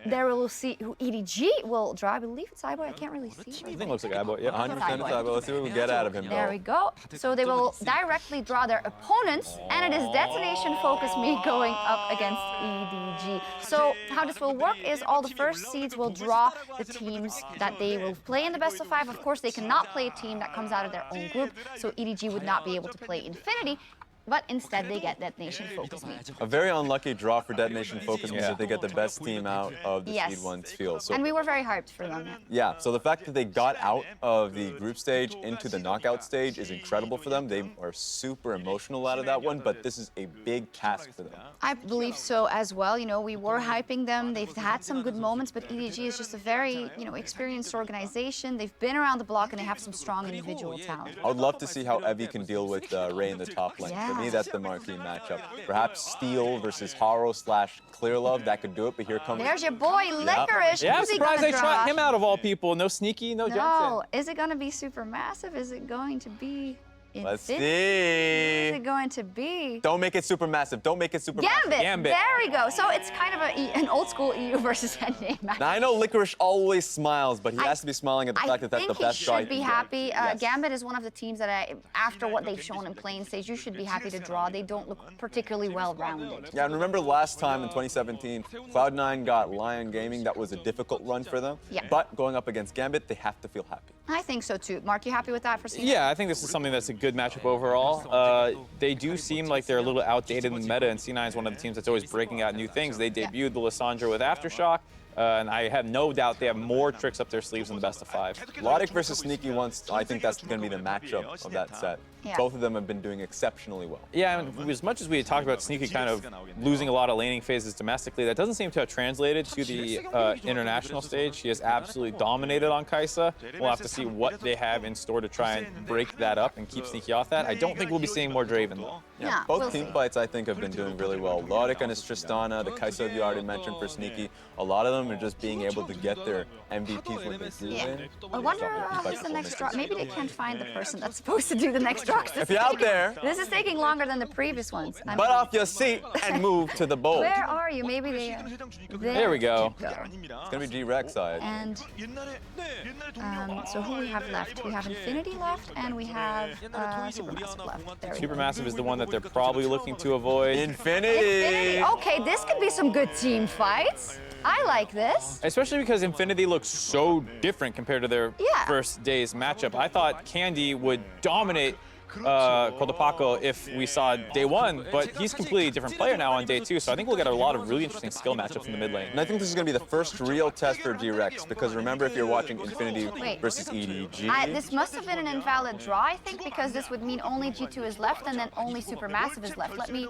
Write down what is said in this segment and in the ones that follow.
there we'll see who EDG will draw. I believe it's iBoy. I can't really see. I think it looks like iBoy. Yeah, 100% it's iBoy. Let's see what we get out of him. There we go. So they will directly draw their opponents, and it is Detonation Focus Me going up against EDG. So how this will work is all the first seeds will draw the teams that they will play in the best of 5. Of course, they cannot play a team that comes out of their own group, so EDG would not be able to play Infinity. But instead, they get Detonation Focus Me. A very unlucky draw for Detonation Focus Me that they get the best team out of the Seed 1's field. So, and we were very hyped for them. Yeah, so the fact that they got out of the group stage into the knockout stage is incredible for them. They are super emotional out of that one, but this is a big task for them. I believe so as well. You know, we were hyping them. They've had some good moments, but EDG is just a very, experienced organization. They've been around the block, and they have some strong individual talent. I would love to see how Evie can deal with Ray in the top lane. Yeah. For me, that's the marquee matchup. Perhaps Steel versus Haro / Clearlove, that could do it, but here comes... There's your boy, Licorice. Yeah, I'm Who's he surprised they gonna trot draw? him out of all people. No Sneaky, no Johnson. No, is it going to be Supermassive? Is it going to be... Let's see. What is it going to be? Don't make it Supermassive. Don't make it Supermassive. Gambit. There we go. So it's kind of an old school EU versus NA match. Now, I know Licorice always smiles, but he has to be smiling at the fact that that's the best draw. I think he should be happy. Gambit is one of the teams that, after what they've shown in playing stage, you should be happy to draw. They don't look particularly well-rounded. Yeah, and remember last time in 2017, Cloud9 got Lion Gaming. That was a difficult run for them. Yeah. But going up against Gambit, they have to feel happy. I think so, too. Mark, you happy with that for season? Yeah, I think this is something that's a good matchup overall. They do seem like they're a little outdated in the meta, and C9 is one of the teams that's always breaking out new things. They debuted the Lissandra with Aftershock, and I have no doubt they have more tricks up their sleeves in the best of 5. Logic versus Sneaky once, I think that's going to be the matchup of that set. Yeah. Both of them have been doing exceptionally well. Yeah, and as much as we had talked about Sneaky kind of losing a lot of laning phases domestically, that doesn't seem to have translated to the international stage. She has absolutely dominated on Kai'Sa. We'll have to see what they have in store to try and break that up and keep Sneaky off that. I don't think we'll be seeing more Draven, though. Yeah, both team fights, I think, have been doing really well. Logic and his Tristana, the Kai'Sa you already mentioned for Sneaky, a lot of them are just being able to get their MVPs when they do win. I wonder who's the next draw. Maybe they can't find the person that's supposed to do the next draw. If you're out there, this is taking longer than the previous ones. Butt off your seat and move to the bowl. Where are you? Maybe they are. There we go. It's going to be G-Rex side. And so who we have left? We have Infinity left, and we have Supermassive left. There we go. Supermassive is the one that they're probably looking to avoid. Infinity! Okay, this could be some good team fights. I like this. Especially because Infinity looks so different compared to their first day's matchup. I thought Candy would dominate Kotopaco if we saw day 1, but he's a completely different player now on day 2, so I think we'll get a lot of really interesting skill matchups in the mid lane. And I think this is going to be the first real test for G-Rex, because remember, if you're watching Infinity versus EDG... This must have been an invalid draw, I think, because this would mean only G2 is left and then only Supermassive is left. Let me...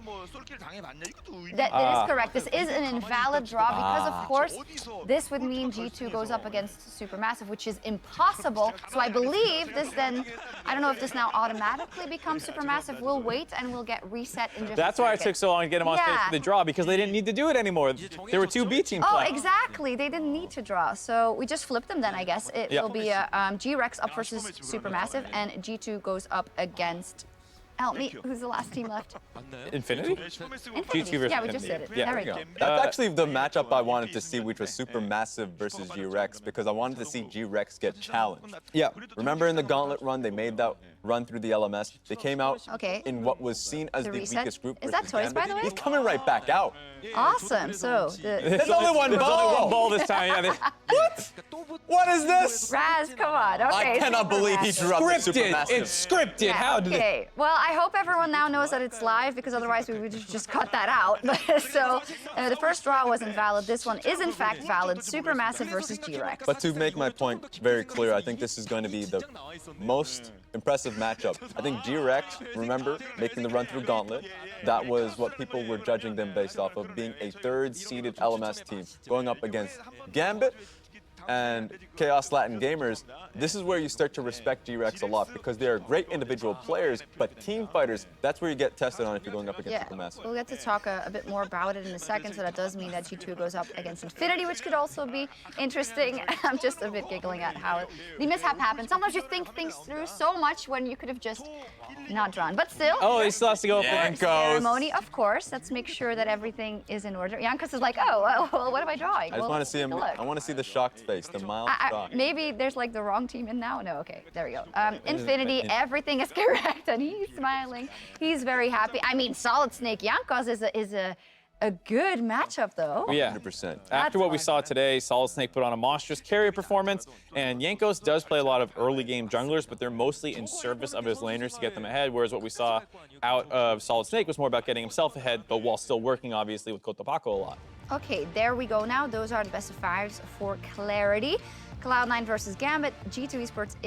That is correct. This is an invalid draw because, of course, this would mean G2 goes up against Supermassive, which is impossible. So I believe this then... I don't know if this now automatically becomes Supermassive. We'll wait and we'll get reset in just That's why it took so long to get him on stage for the draw, because they didn't need to do it anymore. There were 2 B teams left. Exactly. They didn't need to draw. So we just flipped them then, I guess. It will be G-Rex up versus Supermassive, and G2 goes up against... Help me, who's the last team left? Infinity? G2 versus we just said it. Yeah. There we go. That's actually the matchup I wanted to see, which was Supermassive versus G-Rex, because I wanted to see G-Rex get challenged. Yeah. Remember in the Gauntlet run, they made that run through the LMS. They came out in what was seen as the weakest group. Is that Toyz, by the way? He's coming right back out. Awesome. So there's only one ball this time. Yeah, what? What is this? Raz, come on. Okay. I cannot believe he drew up the Supermassive. It's scripted. How did it? Well, I hope everyone now knows that it's live, because otherwise we would just cut that out. So the first draw was invalid. This one is in fact valid. Supermassive versus G-Rex. But to make my point very clear, I think this is going to be the most impressive matchup. I think G-Rex, remember, making the run through Gauntlet, that was what people were judging them based off of, being a 3rd-seeded LMS team, going up against Gambit. and Chaos Latin Gamers, this is where you start to respect G-Rex a lot because they are great individual players, but team fighters, that's where you get tested on if you're going up against Supermassive. We'll get to talk a bit more about it in a second, so that does mean that G2 goes up against Infinity, which could also be interesting. I'm just a bit giggling at how the mishap happened. Sometimes you think things through so much when you could have just not drawn, but still. Oh, he still has to go for Yankos. Ceremony, of course. Let's make sure that everything is in order. Yankos is like, oh, well, what am I drawing? I just want to see him. I want to see the shocked face, the mild shock. Maybe there's like the wrong team in now. No, okay, there we go. Infinity, everything is correct, and he's smiling. He's very happy. I mean, Solid Snake Yankos is a good matchup, though. Yeah, 100%. After what we saw today, Solid Snake put on a monstrous carrier performance, and Yankos does play a lot of early game junglers, but they're mostly in service of his laners to get them ahead, whereas what we saw out of Solid Snake was more about getting himself ahead, but while still working, obviously, with Cotopaco a lot. Okay, there we go now. Those are the best of fives for clarity. Cloud9 versus Gambit, G2 Esports in